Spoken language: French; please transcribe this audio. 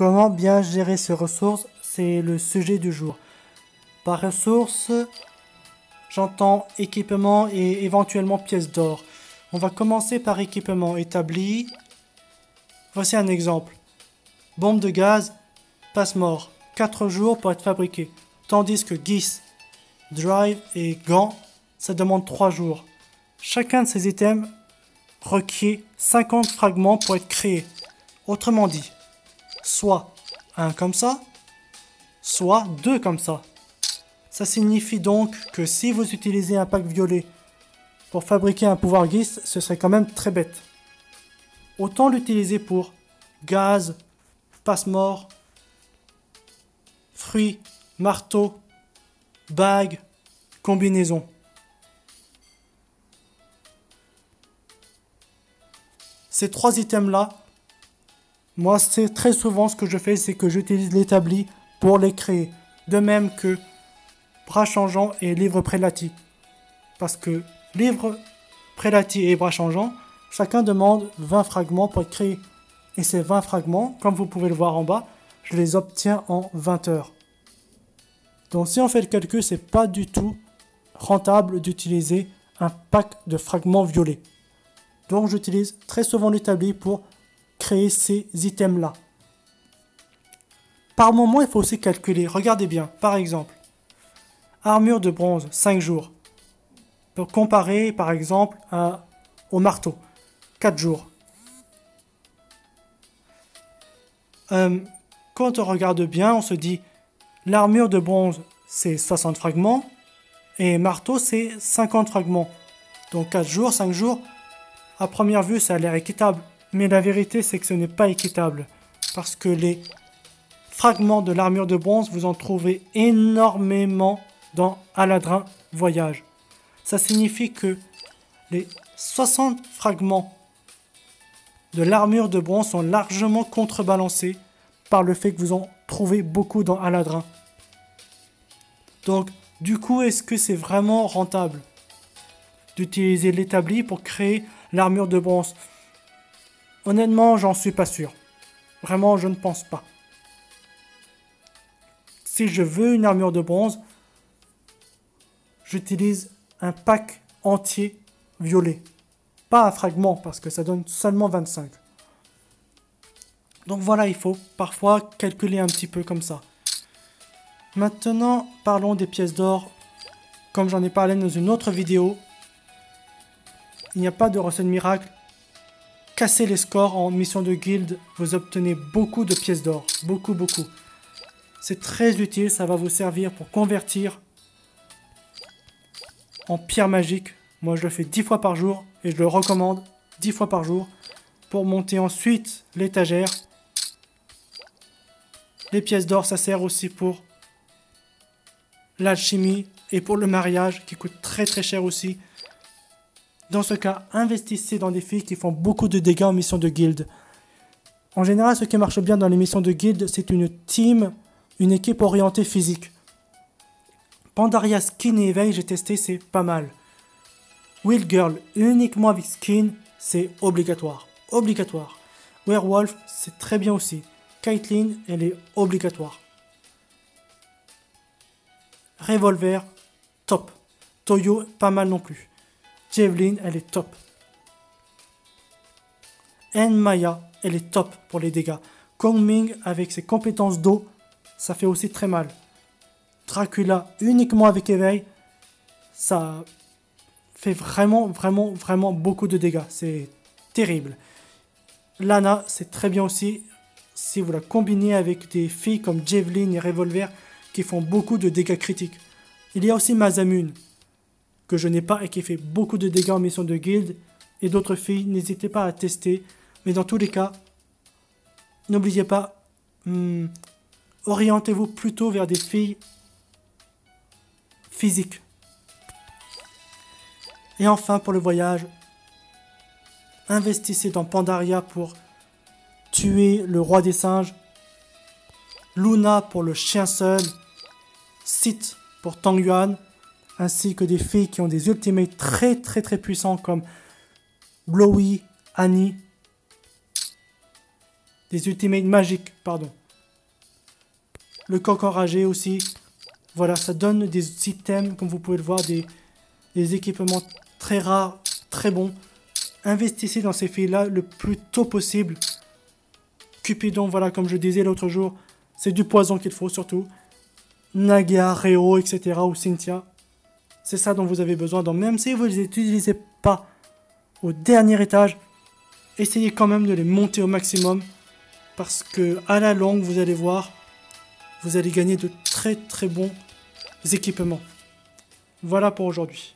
Comment bien gérer ces ressources? C'est le sujet du jour. Par ressources, j'entends équipement et éventuellement pièces d'or. On va commencer par équipement établi. Voici un exemple. Bombe de gaz, passe-mort. 4 jours pour être fabriquée. Tandis que GIS, Drive et gants, ça demande 3 jours. Chacun de ces items requiert 50 fragments pour être créé. Autrement dit, soit un comme ça, soit 2 comme ça. Ça signifie donc que si vous utilisez un pack violet pour fabriquer un pouvoir GIS, ce serait quand même très bête. Autant l'utiliser pour gaz, passe-mort, fruits, marteau, bague, combinaison. Ces 3 items-là, moi c'est très souvent ce que je fais, c'est que j'utilise l'établi pour les créer. De même que bras changeant et livre prélati. Parce que livre prélati et bras changeant, chacun demande 20 fragments pour être créé. Et ces 20 fragments, comme vous pouvez le voir en bas, je les obtiens en 20 heures. Donc si on fait le calcul, c'est pas du tout rentable d'utiliser un pack de fragments violets. Donc j'utilise très souvent l'établi pour créer ces items-là. Par moment, il faut aussi calculer. Regardez bien, par exemple, armure de bronze, 5 jours. Pour comparer, par exemple, au marteau, 4 jours. Quand on regarde bien, on se dit, l'armure de bronze, c'est 60 fragments, et marteau, c'est 50 fragments. Donc 4 jours, 5 jours, à première vue, ça a l'air équitable. Mais la vérité, c'est que ce n'est pas équitable. Parce que les fragments de l'armure de bronze, vous en trouvez énormément dans Aladrin Voyage. Ça signifie que les 60 fragments de l'armure de bronze sont largement contrebalancés par le fait que vous en trouvez beaucoup dans Aladrin. Donc, du coup, est-ce que c'est vraiment rentable d'utiliser l'établi pour créer l'armure de bronze? Honnêtement, j'en suis pas sûr. Vraiment, je ne pense pas. Si je veux une armure de bronze, j'utilise un pack entier violet. Pas un fragment, parce que ça donne seulement 25. Donc voilà, il faut parfois calculer un petit peu comme ça. Maintenant, parlons des pièces d'or. Comme j'en ai parlé dans une autre vidéo, il n'y a pas de recette miracle. Cassez les scores en mission de guilde, vous obtenez beaucoup de pièces d'or. Beaucoup. C'est très utile, ça va vous servir pour convertir en pierre magique. Moi, je le fais 10 fois par jour et je le recommande 10 fois par jour pour monter ensuite l'étagère. Les pièces d'or, ça sert aussi pour l'alchimie et pour le mariage qui coûte très cher aussi. Dans ce cas, investissez dans des filles qui font beaucoup de dégâts en mission de guilde. En général, ce qui marche bien dans les missions de guilde, c'est une team, une équipe orientée physique. Pandaria Skin et éveil, j'ai testé, c'est pas mal. Will Girl, uniquement avec skin, c'est obligatoire. Werewolf, c'est très bien aussi. Caitlyn, elle est obligatoire. Revolver, top. Toyo, pas mal non plus. Javelin, elle est top. Maya, elle est top pour les dégâts. Kong Ming, avec ses compétences d'eau, ça fait aussi très mal. Dracula, uniquement avec éveil, ça fait vraiment beaucoup de dégâts. C'est terrible. Lana, c'est très bien aussi si vous la combinez avec des filles comme Javelin et Revolver qui font beaucoup de dégâts critiques. Il y a aussi Masamune, que je n'ai pas et qui fait beaucoup de dégâts en mission de guilde, et d'autres filles, n'hésitez pas à tester. Mais dans tous les cas, n'oubliez pas, orientez-vous plutôt vers des filles physiques. Et enfin, pour le voyage, investissez dans Pandaria pour tuer le roi des singes, Luna pour le chien seul, Sith pour Tang Yuan, ainsi que des filles qui ont des ultimates très puissants comme Blowy, Annie, des ultimates magiques, pardon. le coq enragé aussi. Voilà, ça donne des items, comme vous pouvez le voir, des équipements très rares, très bons. Investissez dans ces filles-là le plus tôt possible. Cupidon, voilà, comme je disais l'autre jour, c'est du poison qu'il faut surtout. Nagia, Réo, etc. ou Cynthia. C'est ça dont vous avez besoin. Donc même si vous ne les utilisez pas au dernier étage, essayez quand même de les monter au maximum. Parce que à la longue, vous allez voir, vous allez gagner de très très bons équipements. Voilà pour aujourd'hui.